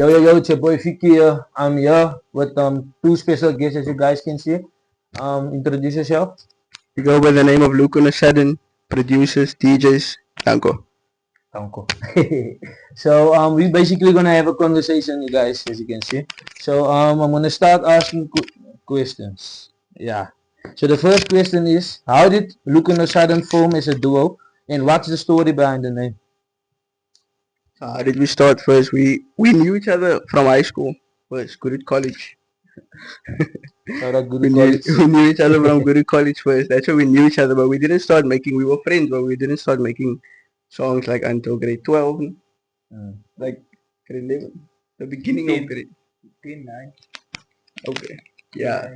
Yo, it's your boy Vicky here. I'm here with two special guests as you guys can see. Introduce yourself. We go by the name of Luke on a sudden, producers, DJs, Danko. Uncle. So we basically gonna have a conversation, you guys, as you can see. So I'm gonna start asking questions. Yeah. So the first question is, how did Luke and Sudden form as a duo, and what's the story behind the name? So how did we start first? We knew each other from high school first, good at college. Shout out We Guru knew College. we knew each other from good at college first. That's how we knew each other, but we didn't start making. We were friends, but we didn't start making songs like until grade 12, like grade 11, the beginning of grade 10, 9. Okay, yeah.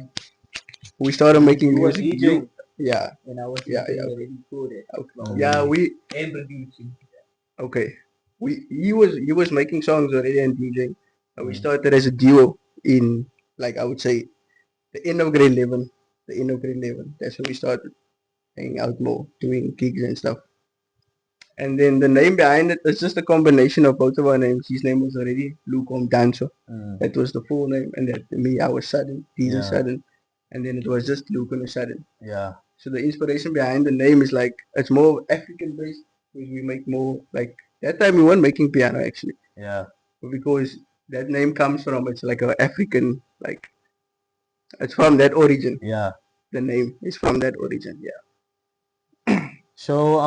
We started making You was music. DJing Yeah, and I was yeah, DJing yeah. already before that. Okay. Yeah, we And producing. okay. He was making songs already and DJing. And we started as a duo in, like, I would say, the end of grade 11. The end of grade 11. That's when we started hanging out more, doing gigs and stuff. And then the name behind it is just a combination of both of our names. His name was already Luke Dancer. That was the full name. And then me, I was Sudden, DJ Sudden. And then it was just Luke on a Sudden. Yeah. So the inspiration behind the name is like, it's more African based. Because we make more, like, that time we weren't making piano actually. Yeah. But because that name comes from, it's like a African, like, it's from that origin. Yeah. The name is from that origin, yeah. So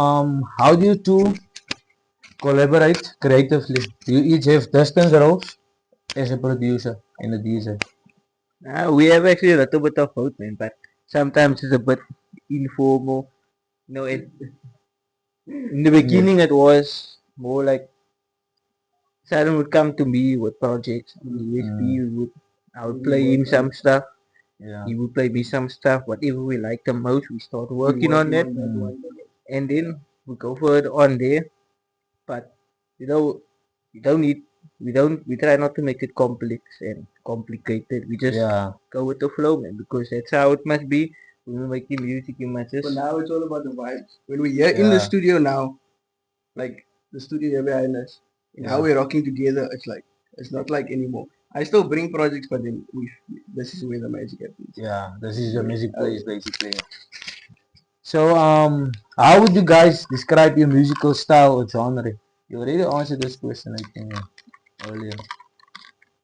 how do you two collaborate creatively? Do you each have distinct roles as a producer and a DJ? We have actually a little bit of both, man, but sometimes it's a bit informal. In the beginning it was more like Saturn would come to me with projects. I would play him some stuff. Yeah. He would play me some stuff. Whatever we like the most, we start working on that. And then we go further on there. But you know, we try not to make it complex and complicated. We just go with the flow, man, because that's how it must be. When we're making music, you must just. But now it's all about the vibes. When we're here in the studio now, like the studio here behind us, and how we're rocking together, it's like, it's not like anymore. I still bring projects, but then this is where the magic happens. Yeah, this is your music place basically. So how would you guys describe your musical style or genre? You already answered this question, I think, earlier.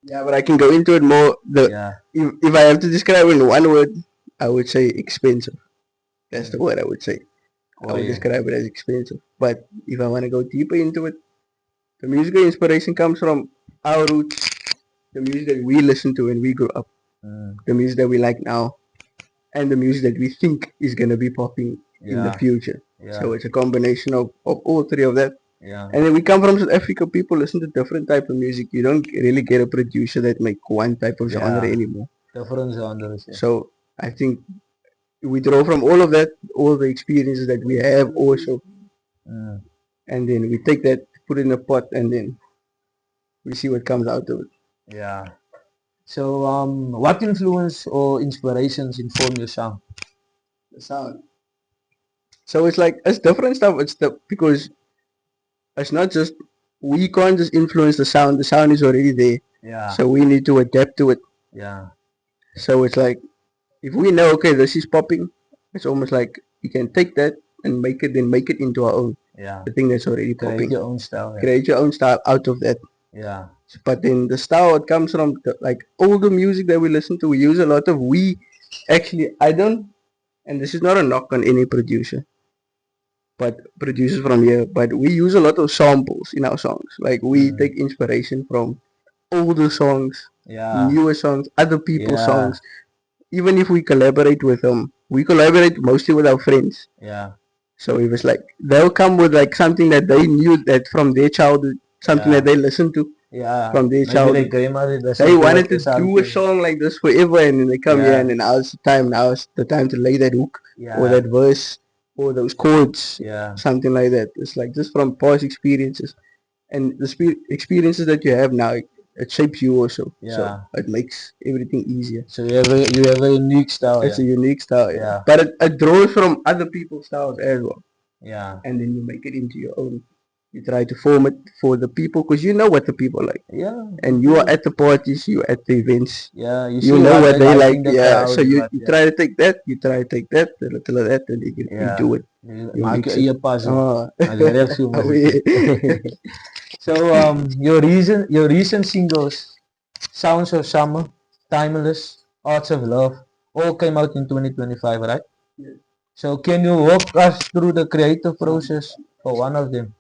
Yeah, but I can go into it more. If I have to describe it in one word, I would say expensive. That's the word I would say. I would describe it as expensive. But if I want to go deeper into it, the musical inspiration comes from our roots, the music that we listened to when we grew up, the music that we like now, and the music that we think is gonna be popping in the future. So it's a combination of all three of that. And then we come from South Africa. People listen to different type of music. You don't really get a producer that make one type of genre anymore. Different genres. So I think we draw from all of that, all the experiences that we have also, and then we take that, put it in a pot, and then we see what comes out of it. Yeah. So what influence or inspirations inform your sound? The sound. So it's like, it's different stuff. Because it's not just, we can't just influence the sound. The sound is already there. Yeah. So we need to adapt to it. Yeah. So it's like, if we know, okay, this is popping, it's almost like you can take that and make it into our own. Yeah. The thing that's already popping. Create your own style. Create your own style out of that. Yeah. But then the style, it comes from like older music that we listen to. We use a lot of, I don't, and this is not a knock on any producer, but producers from here, but we use a lot of samples in our songs. Like we take inspiration from older songs, newer songs, other people's songs. Even if we collaborate with them, we collaborate mostly with our friends. Yeah. So it was like, they'll come with like something that they knew that from their childhood, something that they listened to from their childhood. They wanted to do a song like this forever, and then they come here, and then now's the time to lay that hook or that verse or those chords, something like that. It's like just from past experiences, and the experiences that you have now, it shapes you also. So it makes everything easier. So you have a unique style. It's a unique style, but it draws from other people's styles as well. Yeah. And then you make it into your own. You try to form it for the people because you know what the people like. Yeah. And you are at the parties, you are at the events. Yeah, You know what they like. the Yeah. crowd, So you yeah. try to take that, you try to take that, a little of that, and you do it. You Maak mix je it. eie puzzle. Ah. Agak so Oh, yeah. So your recent singles, Sounds of Summer, Timeless, Arts of Love, all came out in 2025, right? Yes. So can you walk us through the creative process for one of them?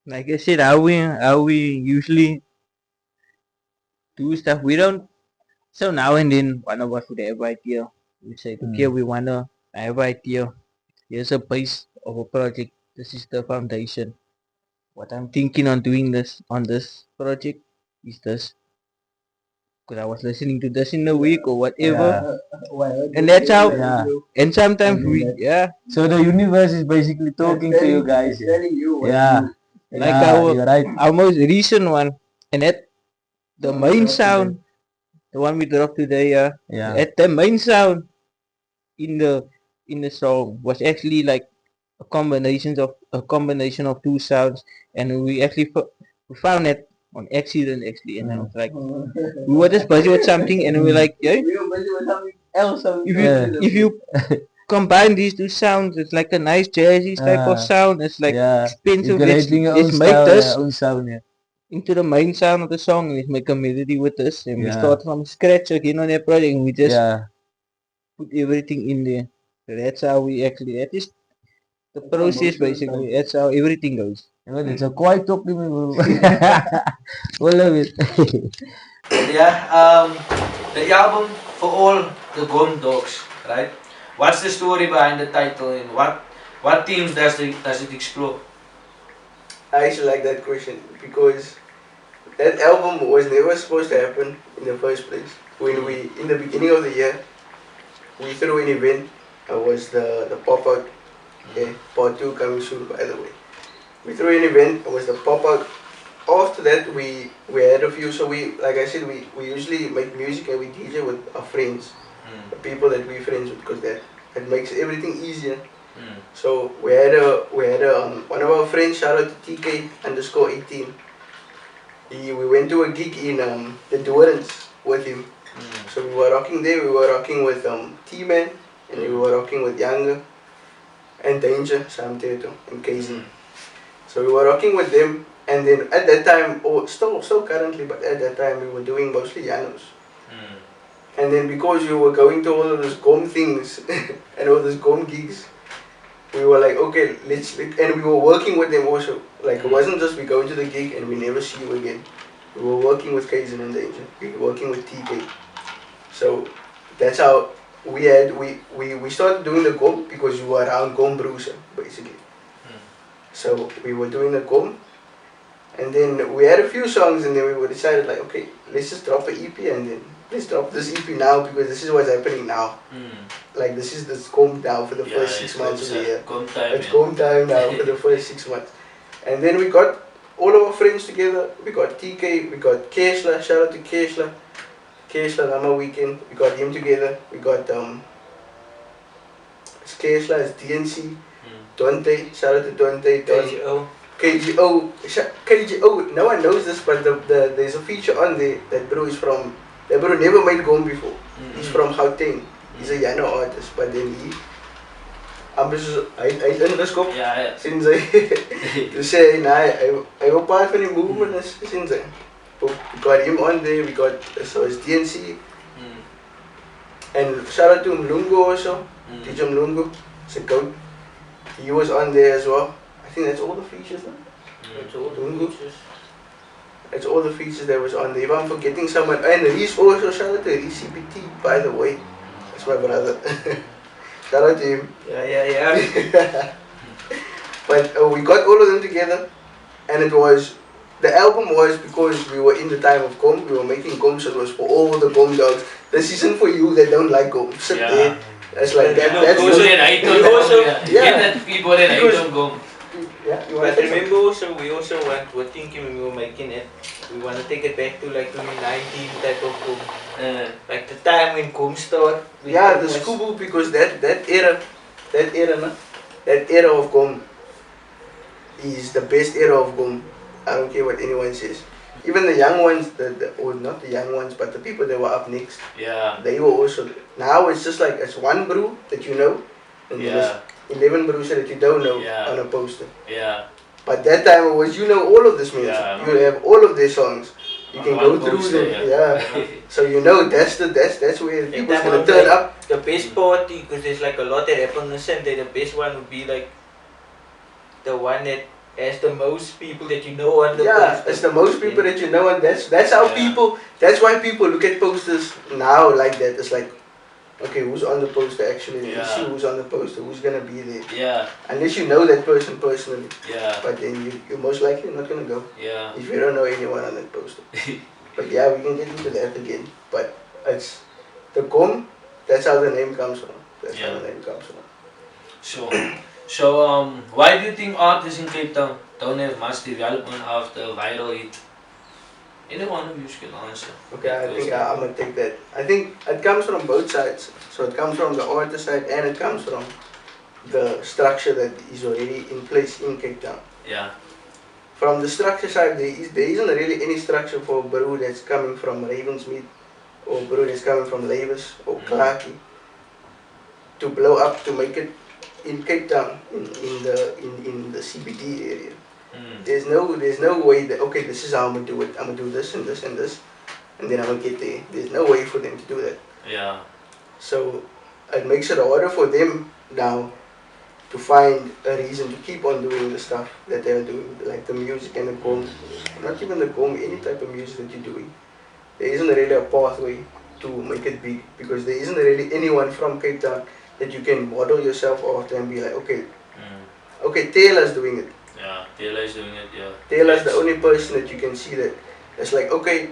Like I said, how we usually do stuff. We don't. So now and then, one of us would have idea. We say, okay, we wanna have idea. Here's a base of a project. This is the foundation. What I'm thinking on doing this on this project is this. Because I was listening to this in the week or whatever, and that's how. Yeah. And sometimes So the universe is basically talking to you guys. Yeah. like You're right. our most recent one, and that the main sound, the one we dropped today, Yeah. at the main sound in the song was actually like a combination of two sounds, and we actually we found that on accident actually, and I was like, we were just busy with something, and we were like, yeah, if you combine these two sounds, it's like a nice jazzy type of sound. It's like expensive. Let's make this own sound, yeah. into the main sound of the song, and let's make a melody with this, and we start from scratch again on that project, and we just put everything in there. So that's how we actually, that is the process basically. That's how everything goes. Well, it's a quiet talk to me, bro. We love it. The album for all the Gom dogs, right? What's the story behind the title, and what themes does it explore? I actually like that question because that album was never supposed to happen in the first place. When we, in the beginning of the year, we threw an event. It was the pop-out. Yeah, part 2 coming soon, by the way. We threw an event. It was the pop-out. After that, we had a few. So we, like I said, we usually make music and we DJ with our friends, the people that we're friends with, because that makes everything easier. So we had one of our friends, shout out to TK_18. We went to a gig in the Durban with him. So we were rocking there. We were rocking with Tman, and we were rocking with Younger and Danger, Sam18, and KGO. So we were rocking with them, and then at that time, or still currently, but at that time we were doing mostly Janos. And then because we were going to all of those GOM things and all those GOM gigs, we were like, okay, and we were working with them also. Like, it wasn't just we go to the gig and we never see you again. We were working with KGO and Danger. We were working with TK. So that's how we started doing the GOM, because we were around GOM Bruiser, basically. So we were doing the GOM, and then we had a few songs, and then we were decided like, okay, let's just drop an EP, and then let's drop this EP now, because this is what's happening now. Like, this is the GOM now for the first 6 months of the year. It's GOM time now for the first 6 months. And then we got all of our friends together. We got TK, we got Keshla, shout out to Keshla. Keshla, Rama Weekend, we got him together. We got Keshla, it's DNC, Dante, shout out to Dante, KGO. No one knows this, but there's a feature on there. That bro never made GOM before. He's from Gauteng. He's a Yano artist, but then hy ingeskop sinds hy toe sê hy hy wil part van die movement is sinds hy. We got him on there, we got his DNC, and shout out to Mlungu also, DJ Mlungu, it's a goat. He was on there as well. I think that's all the features now. That's all the features that was on there. If I'm forgetting someone, and he's also, shout out to MADCPT, by the way. That's my brother. Shout out to him. Yeah. But we got all of them together, and the album was because we were in the time of GOM. We were making GOM, so it was for all the GOM dogs. This isn't for you that don't like GOM. Sit there. That's like that. That's also people that I don't GOM. Yeah, But remember also, we were thinking when we were making it, we want to take it back to like 2019 type of GOM. Like the time when GOM started. Yeah, the Scooby, because that era of GOM, is the best era of Gom. I don't care what anyone says. Even the young ones, or not the young ones, but the people that were up next, they were also. Now it's just like it's one brew that you know, and then it's 11 brews that you don't know on a poster. But that time it was, you know, all of this music. You have all of their songs. You can go through them. So you know that's where people's gonna turn up. The best party, because there's like a lot that happen on the same day. The best one would be like the one that has the most people that you know on the poster. It's the most people that you know, and that's how people. That's why people look at posters now like that. It's like, okay, who's on the poster actually? You see who's on the poster, who's gonna be there. Unless you know that person personally. But then you're most likely not gonna go. If you don't know anyone on that poster. But we can get into that again. But it's the Gom. That's how the name comes from. That's how the name comes from. Sure. So, why do you think artists in Cape Town don't have much development after viral hit? Any one of you can answer. Okay, I think I'm gonna take that. I think it comes from both sides. So it comes from the artist side, and it comes from the structure that is already in place in Cape Town. From the structure side, there isn't really any structure for a brew that's coming from Ravensmead, or a brew that's coming from Lavis or Clarkie to blow up, to make it in Cape Town, in the CBD area. There's no way that, okay, this is how I'm gonna do it. I'm gonna do this and this and this, and then I'm gonna get there. There's no way for them to do that. So it makes it harder for them now to find a reason to keep on doing the stuff that they're doing, like the music and the Gom. Not even the Gom, any type of music that you're doing. There isn't really a pathway to make it big, because there isn't really anyone from Cape Town that you can model yourself after and be like, okay, Taylor's doing it. Taylor's doing it, Taylor's the only person that you can see that it's like, okay,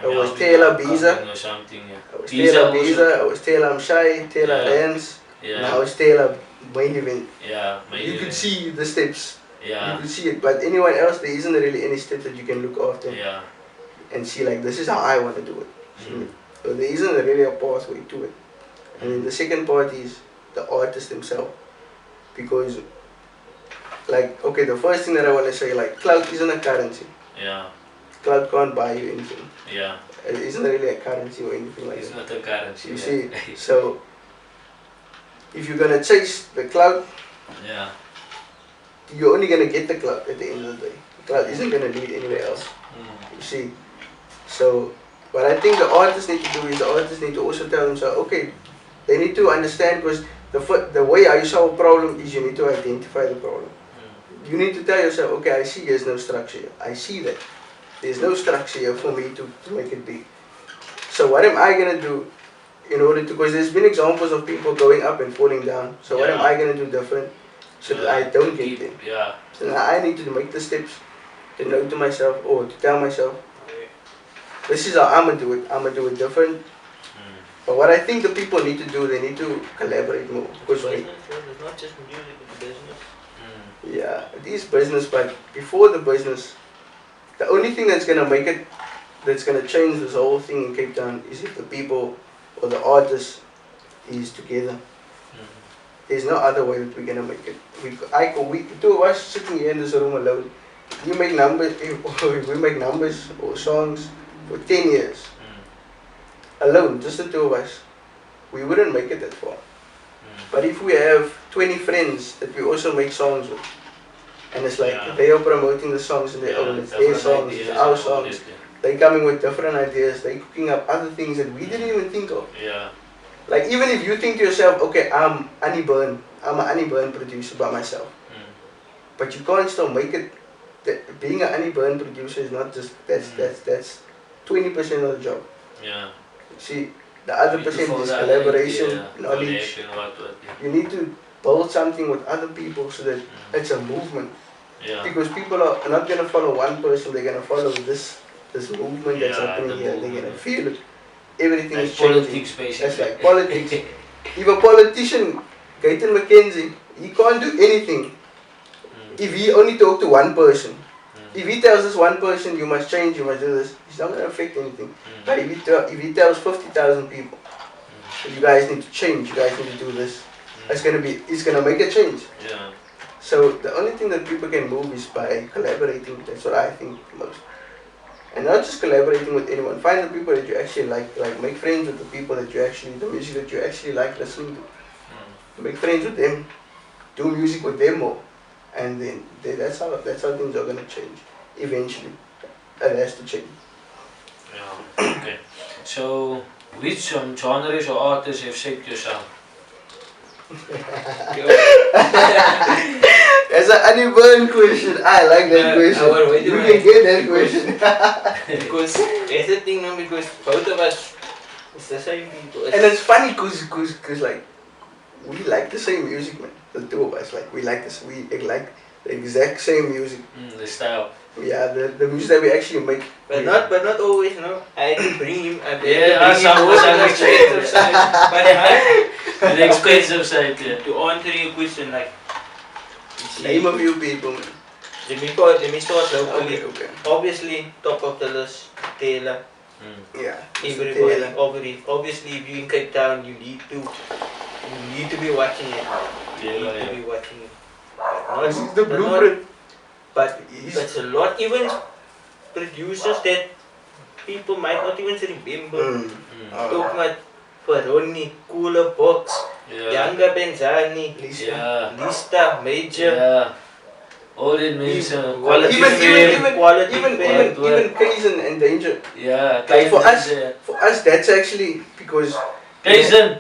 it was Taylor Biza, it was Taylor Biza, it was Taylor Amshai, Taylor Rance, now it's Taylor Main Event. You could see the steps, you could see it, but anyone else, there isn't really any steps that you can look after and see like, this is how I want to do it. So there isn't really a pathway to it. And then the second part is the artist himself, because like, okay, the first thing that I want to say, like, clout isn't a currency. Clout can't buy you anything. It isn't really a currency or anything like that. It's not a currency. You see, so if you're gonna chase the clout, you're only gonna get the clout at the end of the day. The clout isn't gonna lead anywhere else. You see, so what I think the artists need to do is the artists need to also tell themselves, okay, they need to understand, because the way I solve a problem is you need to identify the problem. You need to tell yourself, okay, I see there's no structure here. I see that there's no structure here for me to make it big. So what am I going to do in order to, because there's been examples of people going up and falling down. So what am I going to do different so that I don't get there? So now I need to make the steps to know to myself, or to tell myself, this is how I'm going to do it. I'm going to do it different. But what I think the people need to do, they need to collaborate more. Because it's not just music, it's business. Yeah, it is business, but before the business, the only thing that's gonna make it, that's gonna change this whole thing in Cape Town is if the people or the artists is together. There's no other way that we're gonna make it. We two of us sitting here in this room alone, you make numbers, if we make numbers or songs for 10 years, alone, just the two of us, we wouldn't make it that far. But if we have 20 friends that we also make songs with, and it's like they are promoting the songs in their own, it's their songs, it's our songs, they're coming with different ideas, they're cooking up other things that we didn't even think of. Like, even if you think to yourself, okay, I'm an Annie Byrne producer by myself, but you can't still make it. Being an Annie Byrne producer is not just, that's 20% of the job. See, the other percent is collaboration, knowledge. You need to build something with other people so that it's a movement. Because people are not going to follow one person, they're going to follow this movement that's happening here. They're going to feel it. Everything is changing. That's like politics. If a politician, Gayton McKenzie, he can't do anything if he only talk to one person. If he tells this one person, you must change, you must do this, it's not going to affect anything. But if he tells 50,000 people, you guys need to change, you guys need to do this, it's going to make a change. So the only thing that people can move is by collaborating. That's what I think most. And not just collaborating with anyone. Find the people that you actually like make friends with the people that you actually, the music that you actually like listening to. Make friends with them, do music with them more, and then that's how things are gonna change. Eventually, that has to change. Yeah. Okay. So, which genres or artists have shaped your sound? That's an unburned question. I like that question. You can get that question. Because that's the thing, no, because both of us is the same people. And it's funny cause like we like the same music, man. The two of us, like we like the exact same music. The style. Yeah, the music that we actually make. But not always, no. I had to bring him. Some expensive side. But the expensive side, yeah. To answer your question, like Name a few people, man. let me start locally. Okay. Obviously, top of the list, Taylor. Yeah. Everybody, obviously, if you're in Cape Town, you need to be watching it. You need to be watching it. This is the blueprint. But it's a lot. Even producers that people might not even remember. Talking about Ferroni, Cooler Box, Younger Benzani, Lista, Major. Yeah. All in means Even KGO and Danger. Yeah. Like for us, that's actually because. Imagine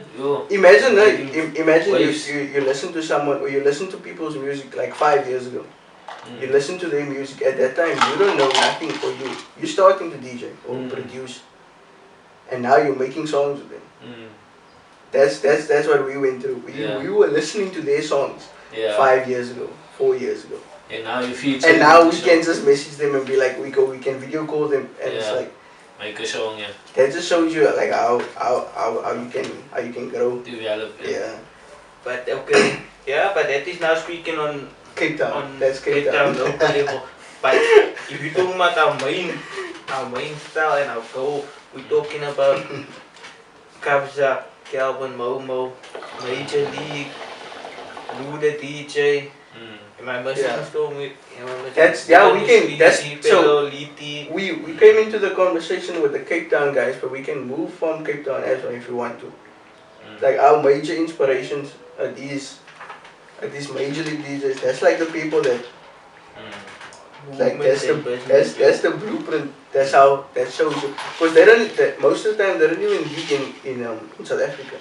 you listen to someone or you listen to people's music like 5 years ago. You listen to their music at that time. You don't know nothing, or you're starting to DJ or produce, and now you're making songs with them. That's what we went through. We were listening to their songs 5 years ago, 4 years ago. And now you feature. And now we can just message them and be like, we can video call them, and it's like make a song, yeah. That just shows you like how you can grow. Develop. Yeah. But okay, yeah, but that is now speaking on Cape Town. That's Cape Town Town. local level. But if you're talking about our main style and our goal, we're talking about Kabza, Calvin Momo, Major League, Lou the DJ. Am I missing still? We can. So we came into the conversation with the Cape Town guys, but we can move from Cape Town as well if you want to. Like our major inspirations are these major league DJs. That's like the people that like that's the blueprint. That shows you, because most of the time they don't even gig in South Africa.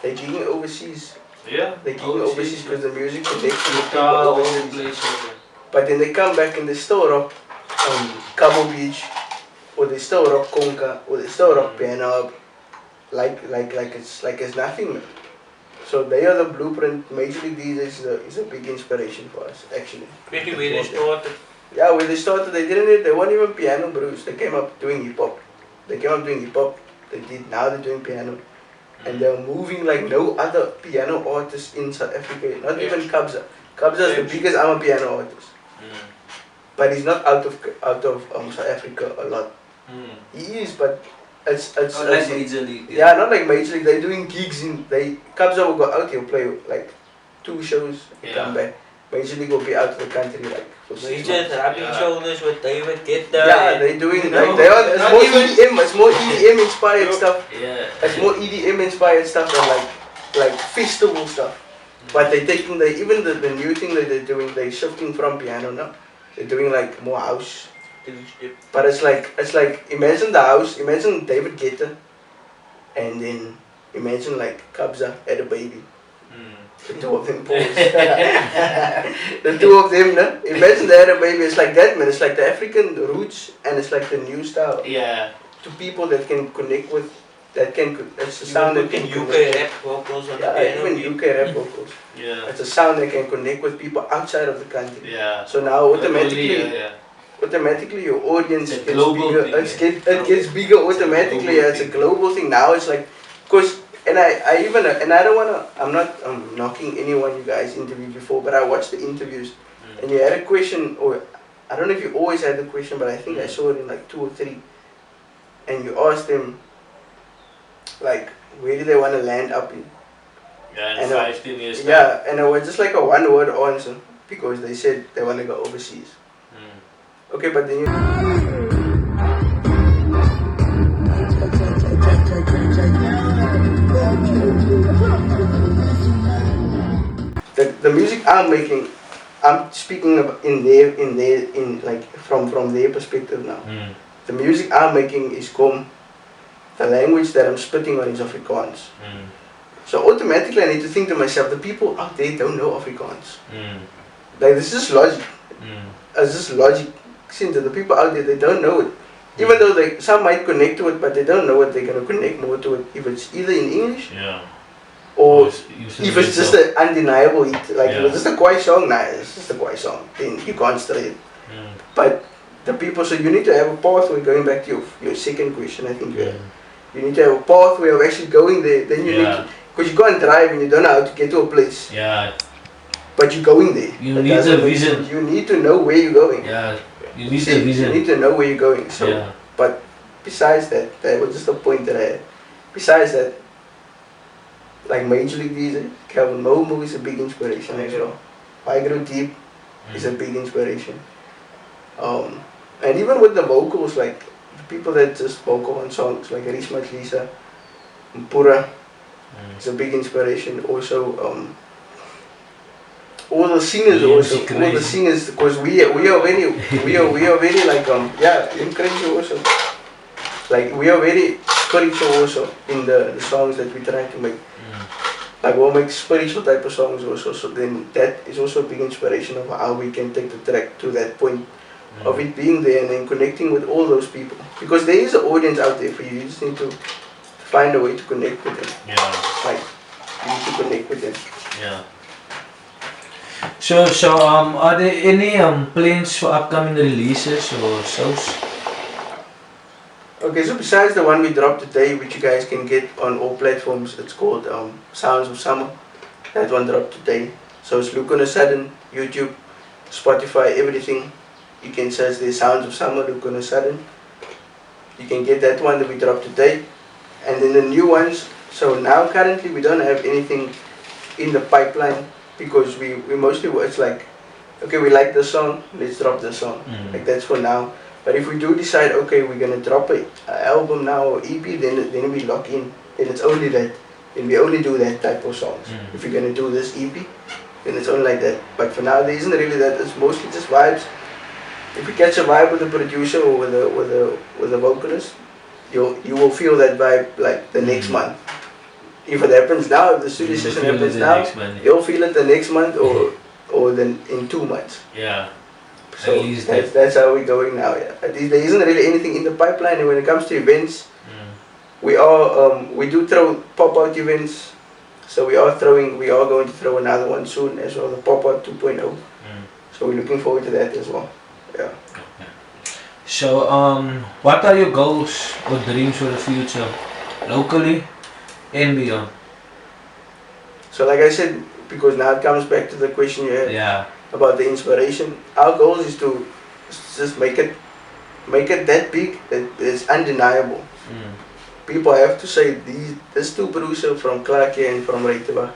They're gigging overseas. Yeah. They're gigging overseas because the music connects with people overseas. But then they come back and they still rock Cabo Beach, or they still rock Conca, or they still rock Piano, like it's nothing, man. So they are the blueprint. Major League DJs is a big inspiration for us, actually. Pretty where they started. Yeah, where they started, they weren't even piano brews. They came up doing hip hop. They now they're doing piano. And they're moving like no other piano artist in South Africa. Not even Kabza. Kabza is the biggest piano artist. But he's not out of South Africa a lot. He is, but it's like Major League. Yeah, not like Major League. They're doing gigs Kabza will go out, he'll play like 2 shows, come back. Major League will be out of the country like for 6 months. Rubbing shoulders with David Guetta. Yeah, they're doing it's more EDM inspired stuff. Yeah. It's more EDM inspired stuff than like festival stuff. But they're taking even the new thing that they're doing, they're shifting from piano now. They're doing like more house. But it's like imagine the house, imagine David Guetta, and then imagine like Kabza had a baby. The two of them pause. The two of them, no? Imagine they had a baby. It's like that, man. It's like the African roots, and it's like the new style. Yeah. To people that can connect with, it's a sound that can UK rap vocals on the piano. Even UK rap vocals. Yeah. It's a sound that can connect with people outside of the country. Yeah. So now automatically your audience gets bigger. It gets bigger automatically. It's a global thing. Now it's like, I'm not knocking anyone you guys interviewed before, but I watched the interviews and you had a question, or I don't know if you always had the question, but I think I saw it in like 2 or 3, and you asked them like, where do they want to land up in? Yeah, in And 15 years time. yeah, and it was just like a one word answer because they said they want to go overseas. Okay, but then the music I'm making, I'm speaking about in like from their perspective now. The music I'm making is the language that I'm spitting on is Afrikaans. So automatically I need to think to myself, the people out there don't know Afrikaans. Like this is logic. It's just logic. Since the people out there, they don't know it. Even though some might connect to it, but they don't know it. They're gonna connect more to it if it's either in English, or if it's just an undeniable hit. Like if it's just a Kwai song, nah, it's just a Kwai song. Then you can't stray it. But the people, so you need to have a pathway. Going back to your second question, I think you need to have a pathway of actually going there. Then you need to, because you can't drive and you don't know how to get to a place. But you're going there. You need a vision. You need to know where you're going. You need a vision. You need to know where you're going. So, but besides that, that was just a point that I had. Besides that, like Major League DJ, Calvin Momo is a big inspiration as well. I Grow Deep is a big inspiration. And even with the vocals, like the people that just vocal on songs, like Rishma Lisa, Mpura, is a big inspiration. Also, all the singers because we are very like crazy also. Like we are very spiritual also in the songs that we try to make. Like we'll make spiritual type of songs also. So then that is also a big inspiration of how we can take the track to that point of it being there and then connecting with all those people. Because there is an audience out there for you. You just need to find a way to connect with them. Like you need to connect with them. So are there any plans for upcoming releases or shows? Okay, so besides the one we dropped today, which you guys can get on all platforms, it's called Sounds of Summer. That one dropped today. So it's Look on a Sudden, YouTube, Spotify, everything. You can search the Sounds of Summer, Look on a Sudden. You can get that one that we dropped today. And then the new ones, so now currently we don't have anything in the pipeline because we mostly, it's like, okay, we like the song, let's drop the song. Like that's for now. But if we do decide, okay, we're gonna drop an album now or EP, then we lock in. Then it's only that. Then we only do that type of songs. If we're gonna do this EP, then it's only like that. But for now, there isn't really that. It's mostly just vibes. If we catch a vibe with the producer or with the vocalist, you will feel that vibe like the next month. If it happens now, if the studio session happens now, you'll feel it the next month or then in 2 months. So that's how we're going now. There isn't really anything in the pipeline, and when it comes to events, we do throw pop-out events. So we are going to throw another one soon as well, the pop-out 2.0. So we're looking forward to that as well. So what are your goals or dreams for the future, locally and beyond? So like I said, because now it comes back to the question you had about the inspiration. Our goal is to just make it that big that it's undeniable. People have to say this two producer from Clarke and from Reiteva,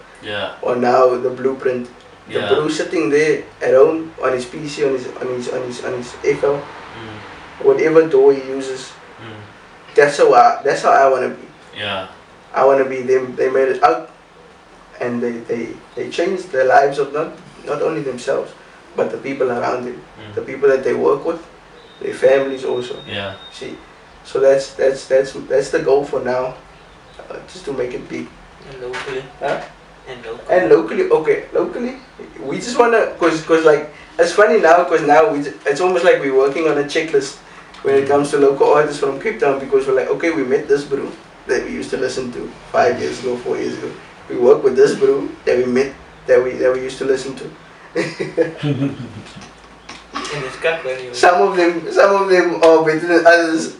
or now the blueprint. The bro sitting there at home on his PC, on his Echo, whatever door he uses. That's how I want to be. I want to be them. They made it out, and they changed the lives of not only themselves, but the people around them, the people that they work with, their families also. See, so that's the goal for now, just to make it big. And locally. And locally, we just wanna, cause like it's funny now, cause now it's almost like we're working on a checklist when it comes to local artists from Cape Town, because we're like, okay, we met this bro that we used to listen to 5 years ago, 4 years ago. We work with this bro that we met that we used to listen to. Some of them are better than others.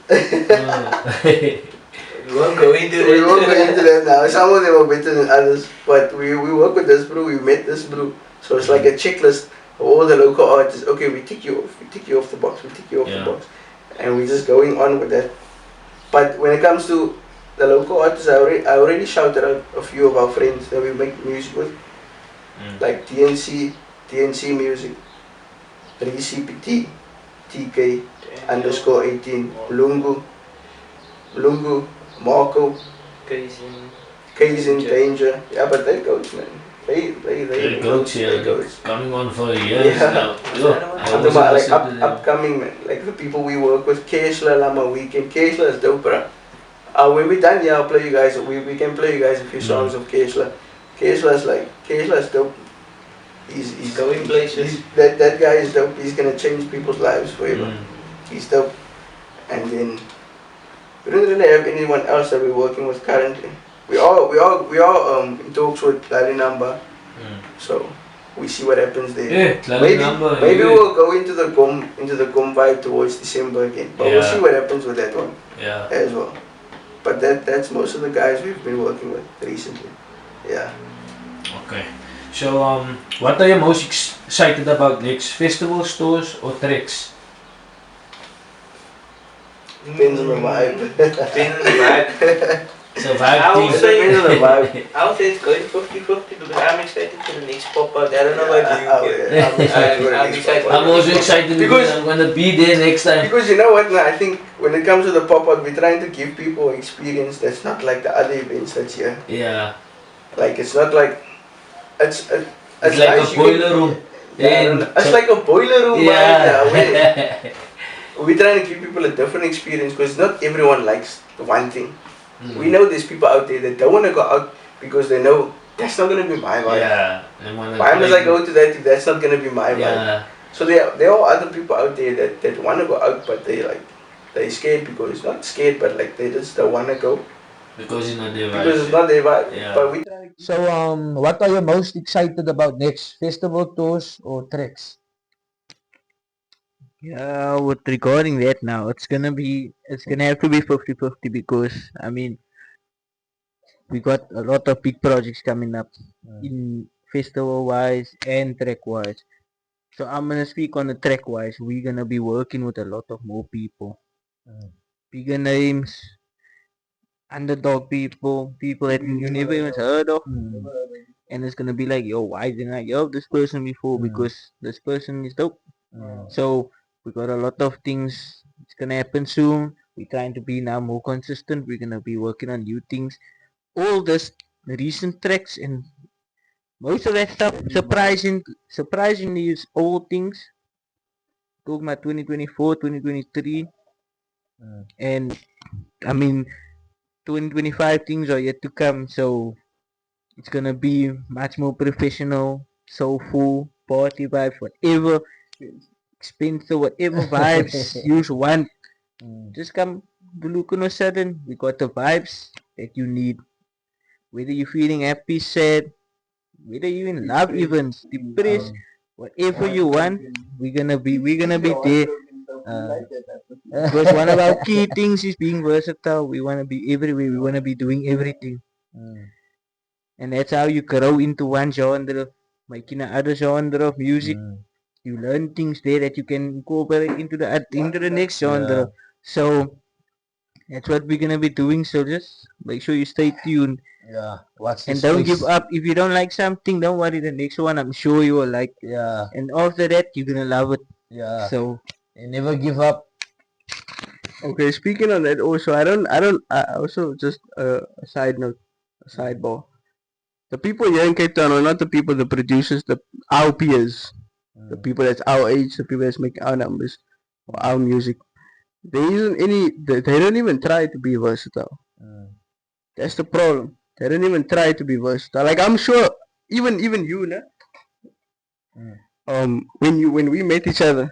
We won't go into that now. Some of them are better than others, but we work with this bro. We met this bro, so it's like a checklist of all the local artists. Okay, we tick you off the box. We tick you off the box, and we're just going on with that. But when it comes to the local artists, I already shouted out a few of our friends that we make music with, like TNC Music, 3CPT, TK underscore 18, Lungu, Marco, KGO and Danger. Yeah, but they goats, man. They goats, yeah. Coming on for years now. I'm talking about like upcoming, man. Like the people we work with. Keisla, Lama Weekend. Keisla is dope, bro. When we done, yeah, I'll play you guys. We can play you guys a few songs of Keisla. Keisla is dope. He's going places. That guy is dope. He's gonna change people's lives forever. He's dope. And then we don't really have anyone else that we're working with currently. We are in talks with Larry Number. So we see what happens there. Yeah, maybe we'll go into the gum vibe towards December again. But we'll see what happens with that one. Yeah. As well. But that's most of the guys we've been working with recently. Yeah. Okay. So what are you most excited about next? Festivals, tours or treks? Depends on the vibe. Depends on the vibe. So vibe I would say depends on the vibe. I would say it's going 50-50 because I'm excited for the next pop-up. I don't know about you. I'm excited. I'm also excited because I'm gonna be there next time. Because you know what, I think when it comes to the pop-up, we're trying to give people an experience that's not like the other events that's here. Yeah. Like it's not like it's like nice, a boiler room. It's like a boiler room. Yeah. We're trying to give people a different experience because not everyone likes the one thing. We know there's people out there that don't want to go out because they know that's not going to be my vibe. Yeah. Why must I go to that if that's not going to be my vibe? Yeah. So there are other people out there that want to go out but they're scared because, not scared but like they just don't want to go. Because it's not their vibe. Because it's not their vibe. Yeah. But we So what are you most excited about next? Festival, tours or treks? Yeah, with regarding that now, it's gonna have to be 50-50 because I mean we got a lot of big projects coming up in festival wise and track wise. So I'm gonna speak on the track wise. We're gonna be working with a lot of more people. Bigger names, underdog people that you never even heard of. And it's gonna be like, yo, why didn't I hear of this person before? Because this person is dope. So we got a lot of things. It's gonna happen soon. We're trying to be now more consistent. We're gonna be working on new things. All this recent tracks and most of that stuff surprisingly is old things. Talking about 2024, 2023. And I mean 2025 things are yet to come, so it's gonna be much more professional, soulful, party vibes, whatever expensive, whatever vibes you want. Just come to look on a sudden. We got the vibes that you need. Whether you're feeling happy, sad, whether you in love, even depressed, whatever you want, we're gonna be there. Because one of our key things is being versatile. We wanna be everywhere. We wanna be doing everything. And that's how you grow into one genre, making another genre of music. You learn things there that you can incorporate into the next genre. So that's what we're gonna be doing. So just make sure you stay tuned. Yeah. Watch this And don't space. give up. If you don't like something, don't worry. The next one, I'm sure you will like. Yeah. And after that, you're gonna love it. Yeah. So And never give up. Okay, speaking on that also, I also just a side note, a sidebar. The people here in Cape Town are not the people, the producers, our peers, the people that's our age, the people that's making our numbers, or our music. There isn't any, they don't even try to be versatile. That's the problem. They don't even try to be versatile. Like I'm sure, even you, nah? When we met each other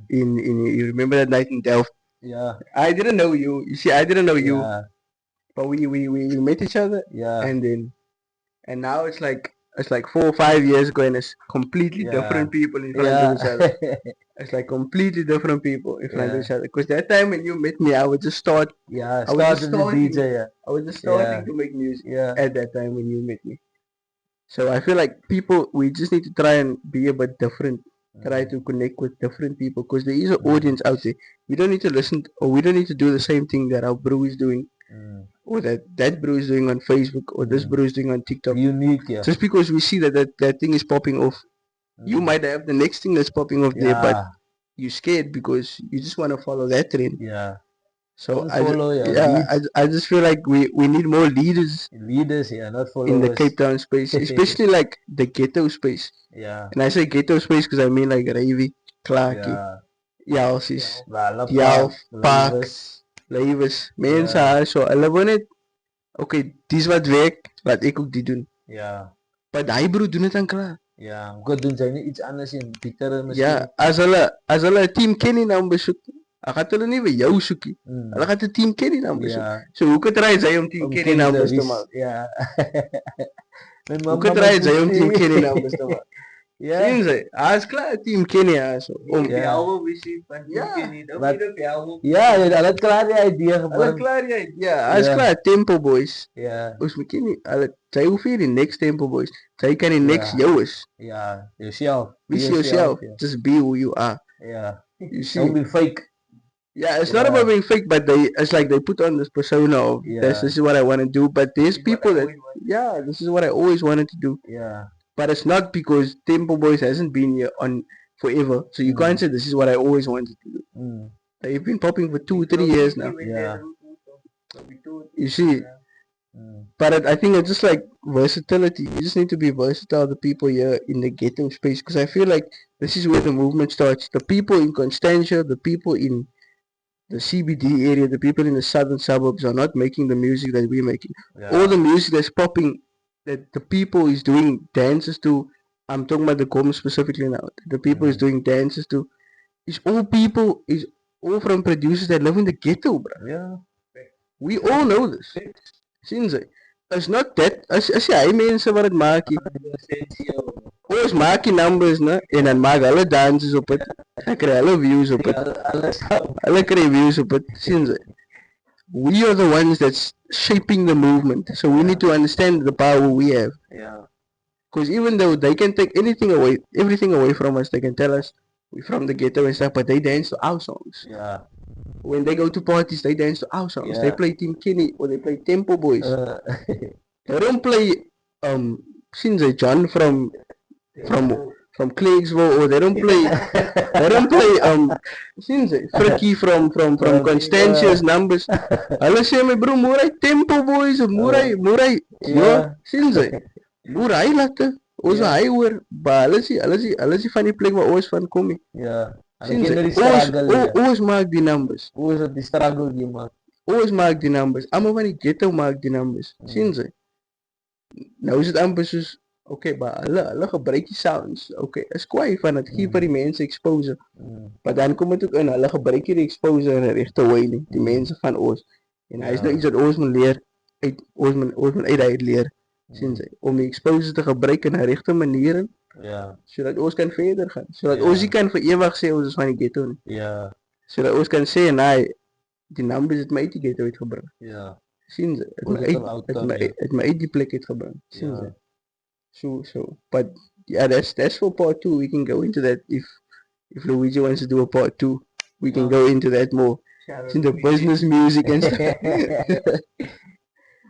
in you remember that night in Delft? Yeah. I didn't know you. You see, I didn't know you. Yeah. But we met each other. Yeah. And now it's like 4 or 5 years ago, and it's completely different people in front of each other. It's like completely different people in front of each other. Because that time when you met me, I would just start. Yeah. I was just starting. DJ. Yeah. I was just starting to make music. Yeah. At that time when you met me. So I feel like people, we just need to try and be a bit different. Try to connect with different people because there is an audience out there. We don't need to listen or we don't need to do the same thing that our bro is doing. or that bro is doing on Facebook, or this bro is doing on TikTok. Unique, yeah. Just because we see that thing is popping off, you might have the next thing that's popping off there, but you're scared because you just want to follow that trend. Yeah. So Don't I just feel like we need more leaders not followers. in the Cape Town space, especially like the ghetto space. Yeah. And I say ghetto space because I mean like Ravy, Clarky, Yalsis, Yalf, Park, Lewis, mense, so hulle wil net okay, dis wat werk, laat ek ook die doen. Ja. Maar daai bro doen dit dan klaar. Ja, God doen sy nie iets anders in Pieter miskien. Ja, as hulle 'n team Kenny nou besoek, dan gaan hulle nie vir jou soekie. Hulle gaan 'n team Kenny nou besoek. So hoe kan try hy om team Kenny nou te maak? Ja. Hoe kan try hy om team Kenny nou te maak? Ja. Sien jy? As klaar team Kenny so. Om jou visie van Kenny, dan moet jy jou. Ja, hulle klaar die idee gebring. Hulle klaar die idee. Ja, as klaar Tempo Boys. Ja. Ons moet nie hulle jy hoef nie die next Tempo Boys. Jy kan die next jou is. Ja, yourself. Be yourself. Just be who you are. Yeah. You see. Don't be fake. Yeah, it's not about being fake, but it's like they put on this persona of this is what I want to do. But there's people that this is what I always wanted to do. Yeah. But it's not because Tempo Boys hasn't been here on forever. So you can't say this is what I always wanted to do. They've been popping for 2-3 years now. Yeah. You see. But I think it's just like versatility. You just need to be versatile, the people here in the ghetto space. Because I feel like this is where the movement starts. The people in Constantia, the people in the CBD area, the people in the southern suburbs are not making the music that we're making. All the music that's popping, that the people is doing dances to, I'm talking about the Gom specifically now, the people is doing dances to, is all people, is all from producers that live in the ghetto, bro. Yeah. We all know this. Sien jy? It's not that, as jy mense wat het maak, ons maak die numbers, ne? En dan maak hulle dances op het, dan kry hulle views op het, hulle kry views op het, sien jy? We are the ones that's shaping the movement, so we need to understand the power we have. Yeah. Because even though they can take everything away from us, they can tell us we're from the ghetto and stuff, but they dance to our songs. Yeah. When they go to parties, they dance to our songs. They play Team Kenny or they play Tempo Boys. They don't play Shinzai John from Cleggsville, or they don't play Shinzai Fricky from Constantia's numbers. Hulle sê my bro, Murai Tempo Boys of Murai. Ja, Shinzai. Murai latte. Ons hy hoor, maar hulle is van die plek waar ons van kom. Ja. Ons maak die numbers. Ons het die struggle gemaak. Ons maak die numbers. Allemaal van die ghetto maak die numbers. Sien jy? Nou is het amper soos, okay, maar hulle gebruik die sounds. Okay, is kwaai van het gee vir die mense exposure. Maar dan kom het ook in, hulle gebruik die exposure in die rechte way nie. Die mense van ons. En hy is nou iets wat ons moet leer, ons moet uit leer. Sien jy? Om die exposure te gebruik in die rechte manieren. Ja. Zodat ons kan verder gaan. Zodat ons nie kan vir ewig sê ons is van die ghetto nie. Ja. Zodat ons kan sê, nee, die numbers het my uit die ghetto uitgebring. Ja. Sien ze? Het my uit die plek uitgebring. Sien ze? So. But yeah, that's for part 2. We can go into that if Luigi wants to do a part 2. We can go into that more. In the business music and stuff.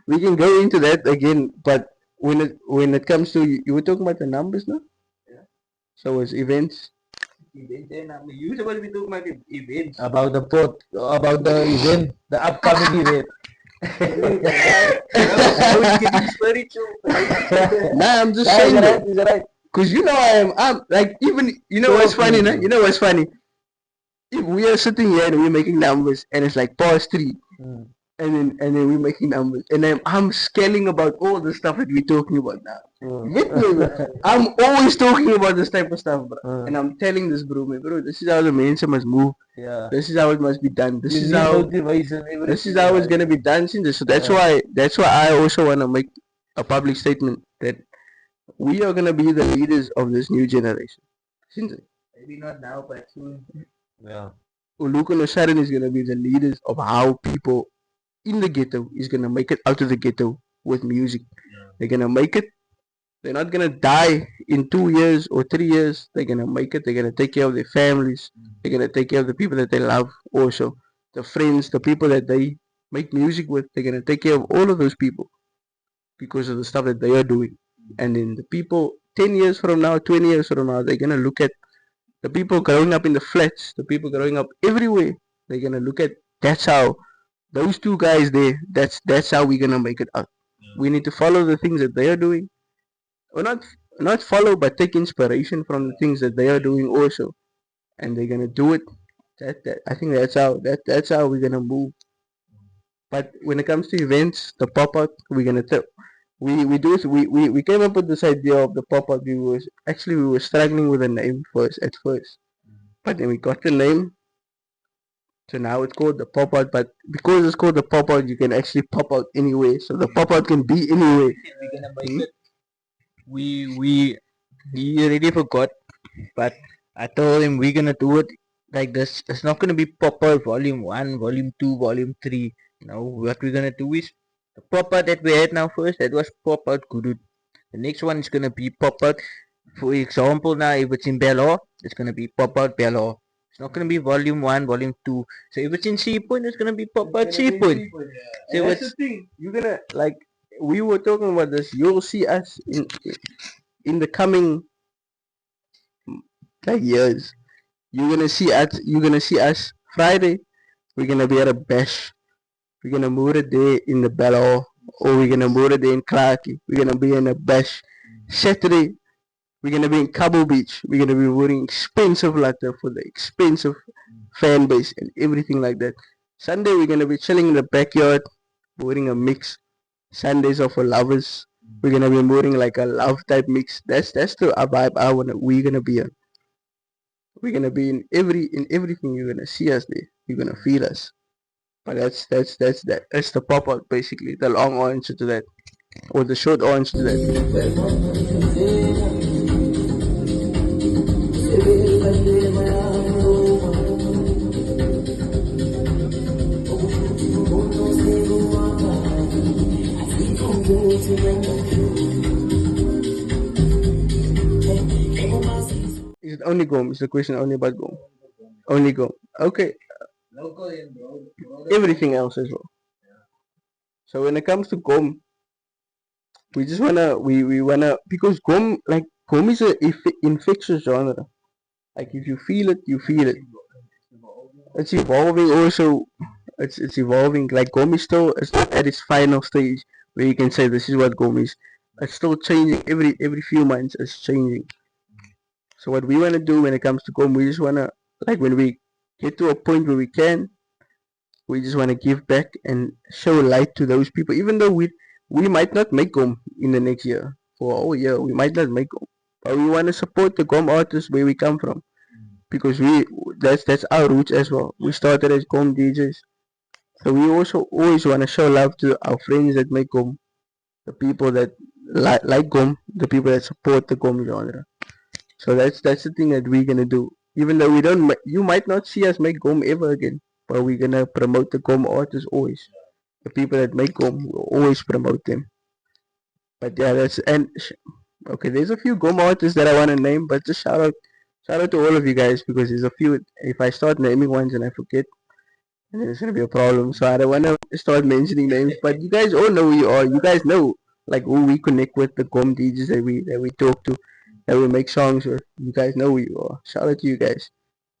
We can go into that again, but when it comes to you were talking about the numbers now? Yeah. So it's events. You supposed to be talking about events. About the event, the upcoming event. I was getting spiritual. Nah, I'm just saying that. Is right. Cause you know I'm like, even you know what's funny, nah? You know what's funny? If we are sitting here and we're making numbers and it's like past 3. And then we're making numbers, and then I'm scaling about all the stuff that we're talking about now. I'm always talking about this type of stuff, bro. And I'm telling this bro, this is how the mense must move. Yeah. This is how it must be done. This is how it's gonna be done. So that's why I also wanna make a public statement that we are gonna be the leaders of this new generation. Maybe not now, but soon. Yeah. Uluka Nosaran is gonna be the leaders of how people in the ghetto is gonna make it out of the ghetto with music. They're gonna make it. They're not gonna die in 2 years or 3 years. They're gonna make it. They're gonna take care of their families. They're gonna take care of the people that they love also. The friends, the people that they make music with, they're gonna take care of all of those people because of the stuff that they are doing. And then the people 10 years from now, 20 years from now, they're gonna look at the people growing up in the flats, the people growing up everywhere. They're gonna look at, that's how those two guys there, that's how we're gonna make it up. We need to follow the things that they are doing, or not follow, but take inspiration from the things that they are doing also, and they're gonna do it. That I think that's how we're gonna move. But when it comes to events, the pop out, we're gonna tell. We came up with this idea of the pop out. We were struggling with a name at first, but then we got the name. So now it's called the pop out. But because it's called the pop out, you can actually pop out anywhere. So the pop out can be anywhere. We're gonna make it. We already forgot, but I told him we're gonna do it like this. It's not gonna be pop out volume 1, volume 2, volume 3. No, what we're gonna do is the pop out that we had now first, that was pop out good. The next one is gonna be pop out. For example, now if it's in Belo, it's gonna be pop out Belo. It's not gonna be volume 1, volume 2. So if it's in C point, it's gonna be pop out C point. Yeah. So that's the thing. You're gonna like, we were talking about this. You'll see us in the coming like years. You're gonna see us. You're gonna see us Friday. We're gonna be at a bash. We're gonna move it there in the Belo, or we're gonna move it there in Clarky. We're gonna be in a bash. Saturday, we're gonna be in Cabo Beach. We're gonna be wearing expensive leather for the expensive fan base and everything like that. Sunday, we're gonna be chilling in the backyard, wearing a mix. Sundays are for lovers. We're gonna be wearing like a love type mix. That's the vibe we're gonna be on. We're gonna be in everything. You're gonna see us there. You're gonna feel us. But that's that. That's the pop out basically. The long answer to that, or the short answer to that. Is it only Gom? Is the question only about Gom? Only Gom. Okay. Everything else as well. So when it comes to Gom, we just wanna because Gom is a infectious genre. Like if you feel it, you feel it. It's evolving also. It's evolving. Like Gom is still, it's not at its final stage where you can say this is what Gom is. It's still changing every few months. It's changing. So what we wanna do when it comes to Gom, we just wanna, like when we get to a point where we just wanna give back and show light to those people. Even though we might not make Gom in the next year, for a whole year, we might not make Gom, but we wanna support the Gom artists where we come from, because that's our roots as well. We started as Gom DJs, so we also always wanna show love to our friends that make Gom, the people that like Gom, the people that support the Gom genre. So that's the thing that we're gonna do. Even though you might not see us make Gom ever again, but we're gonna promote the Gom artists always. The people that make Gom, we'll always promote them. But yeah, okay. There's a few Gom artists that I wanna name, but just shout out to all of you guys, because there's a few. If I start naming ones and I forget, then it's gonna be a problem. So I don't wanna start mentioning names, but you guys all know who you are. You guys know like who we connect with, the Gom DJs that we talk to, that we make songs with. You guys know who you are. Shout out to you guys.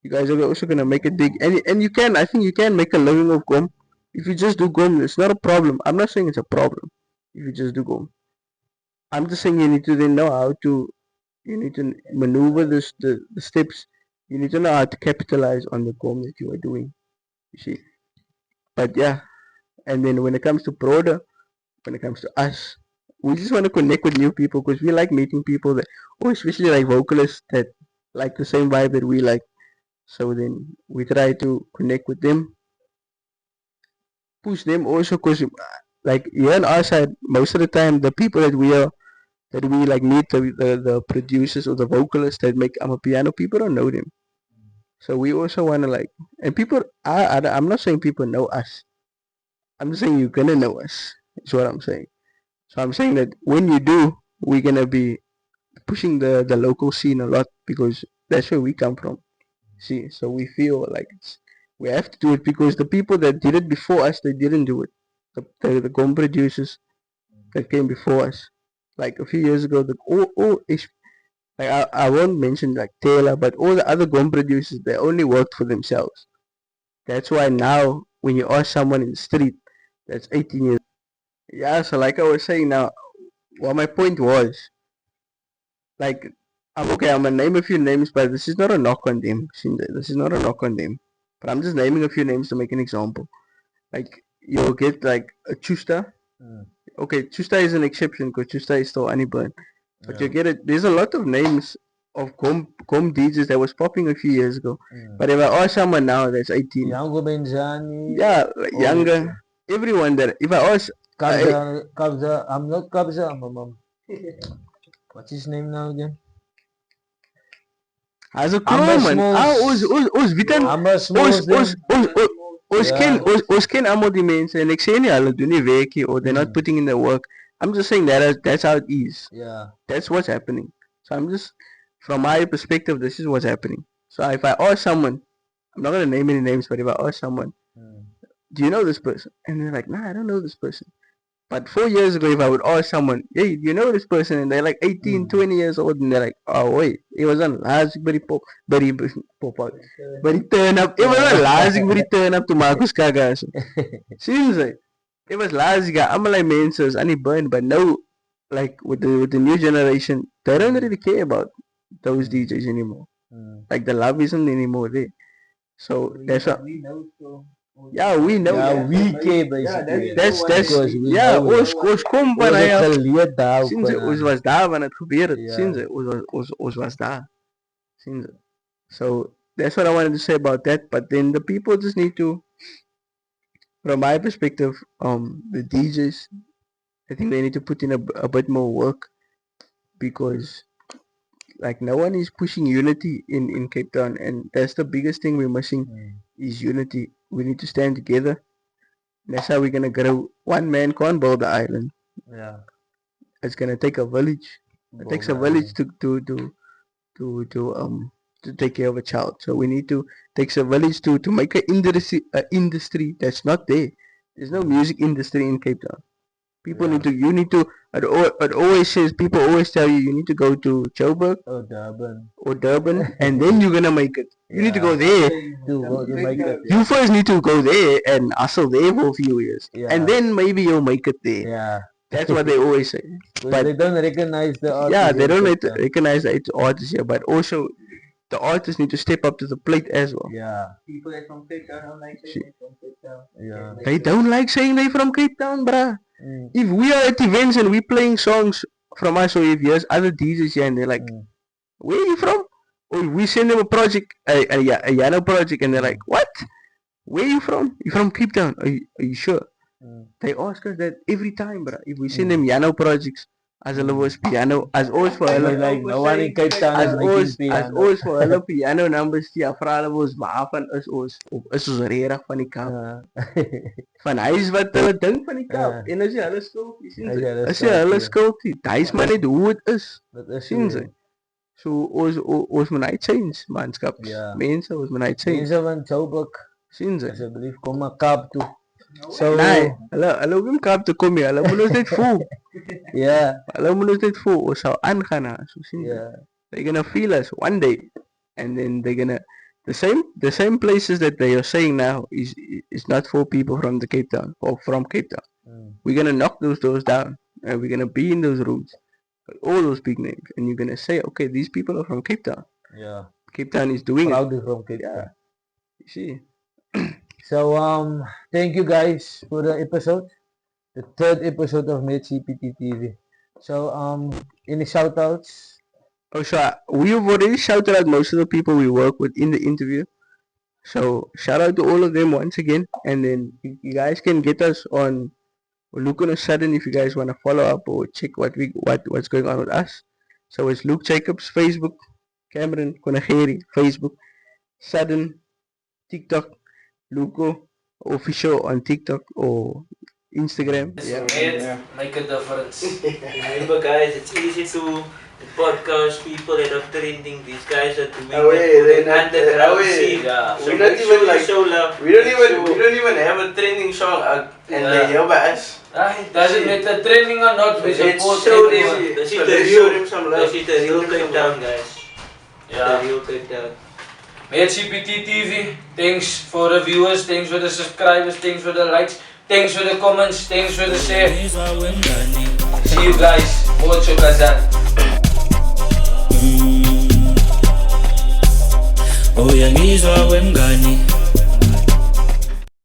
You guys are also gonna make it big, and you can. I think you can make a living of Gom if you just do Gom. It's not a problem. I'm not saying it's a problem if you just do Gom. I'm just saying you need to then know how to. You need to maneuver the steps. You need to know how to capitalize on the Gom that you are doing. You see. But yeah, and then when it comes to broader, when it comes to us, we just want to connect with new people, because we like meeting people that, or especially like vocalists that like the same vibe that we like. So then we try to connect with them, push them also, because like here on our side, most of the time the people that we like meet, the producers or the vocalists that make piano, people don't know them. So we also want to like, and people, I'm not saying people know us. I'm just saying you're gonna know us. That's what I'm saying. So I'm saying that when you do, we're gonna be pushing the local scene a lot, because that's where we come from. See, so we feel like We have to do it because the people that did it before us, they didn't do it. The gum producers that came before us, like a few years ago, like I won't mention like Taylor, but all the other gum producers, they only worked for themselves. That's why now when you ask someone in the street that's 18 years, yeah. So like I was saying now, what my point was, like, I'm okay. I'm gonna name a few names, but this is not a knock on them. This is not a knock on them. But I'm just naming a few names to make an example. Like you'll get like a Chusta. Okay, Chusta is an exception because Chusta is still unburnt. But you get it. There's a lot of names of gom DJs that was popping a few years ago. But if I ask someone now that's 18, Younger Benjani. yeah, like younger, everyone that if I ask, Kabza, I'm not Kabza, what's his name now again? as a clue man, ons weet dan, ons ken allemaal die mense en ek sê nie hulle doen nie werkie or they're not putting in the work. I'm just saying that's how it is. Yeah. That's what's happening. So I'm just, from my perspective, this is what's happening. So if I ask someone, I'm not gonna name any names, but if I ask someone, do you know this person? And they're like, nah, I don't know this person. But 4 years ago, if I would ask someone, hey, do you know this person? And they're like 18, 20 years old, and they're like, oh wait, it was on last, but he pop out. But he turn up. It was on last, but he turn up to Marcus Kagas. Seems like it was last guy. I'm like menses, and he burned, but no, like with the new generation, they don't really care about those DJs anymore. Like the love isn't anymore there. So that's what. Yeah, we know. Yeah, we care basically. That's yeah, ons kom van hy af. Sien jy, ons was daar wanneer het gebeur het. Sien jy, ons was daar. Sien jy. So that's what I wanted to say about that. But then the people just need to, from my perspective, the DJs, I think they need to put in a bit more work because like no one is pushing unity in Cape Town, and that's the biggest thing we're missing is unity. We need to stand together. That's how we're gonna grow. One man can't build the island. Yeah. It's gonna take a village. It takes a village to take care of a child. So we need to takes a village to make an industry that's not there. There's no music industry in Cape Town. People need to. You need to. It always says. People always tell you you need to go to Joburg or Durban, and then you're gonna make it. You need to go there. You first need to go there and hustle there for a few years, and then maybe you'll make it there. Yeah. That's what they always say. But they don't recognize the artists. Yeah, they don't recognize the artists here, but also the artists need to step up to the plate as well. Yeah. People that from Cape Town don't like saying they're from Cape Town. Yeah. They don't like saying they from Cape Town, bruh. If we are at events and we playing songs from us, or if there's other DJs here and they're like, where are you from? Or we send them a project, a Yano project, and they're like, what? Where are you from? You from Cape Town? Are you sure? They ask us that every time, bruh. If we send them Yano projects, as hulle was piano, as always for hulle, like no one in Cape Town as always for hulle piano numbers, ja, vra hulle was waarvan is ons regtig van die Kaap. Van huis wat hulle dink van die Kaap. En as jy hulle skuld, jy sien jy. As jy hulle skuld, daai is maar net hoe dit is. Sien jy. So ons moet net change, manskap. Mense, ons moet net change. Mense van Joburg, sien jy. Asseblief kom maar Kaap toe. So nee, hulle hoef nie Kaap te kom nie. Hulle moet ons net voel. Yeah. Hulle moet ons net voel. Ons sal aangaan na, so sien jy. They're gonna feel us one day, and then they're gonna the same places that they are saying now is not for people from the Cape Town or from Cape Town. We're gonna knock those doors down, and we're gonna be in those rooms, all those big names, and you're gonna say, okay, these people are from Cape Town. Yeah. Cape Town is doing proudly from Cape Town. You see. So thank you guys for the episode, the third episode of MADCPT TV. So any shout outs? Oh, so we've already shouted out most of the people we work with in the interview. So shout out to all of them once again, and then you guys can get us on, or look on a sudden if you guys want to follow up or check what's going on with us. So it's Luke Jacobs Facebook, Cameron Konageri Facebook, Sudden TikTok, Luco official on TikTok or Instagram. Make a difference. Remember guys, it's easy to the podcast people that are trending, these guys are doing They're not underground scene. Yeah. So we're not make even sure like you show love. we don't even have a trending song and they hear by us. Doesn't matter trending or not, we Let's support show everyone. them. This So is the let's real, show them some love. this is the real Show them Cape some Town, love. guys. Yeah. The real Cape Town. MADCPT TV, thanks for the viewers, thanks for the subscribers, thanks for the likes, thanks for the comments, thanks for the share. See you guys. Ocho Kazan. Uyangizwa wemngani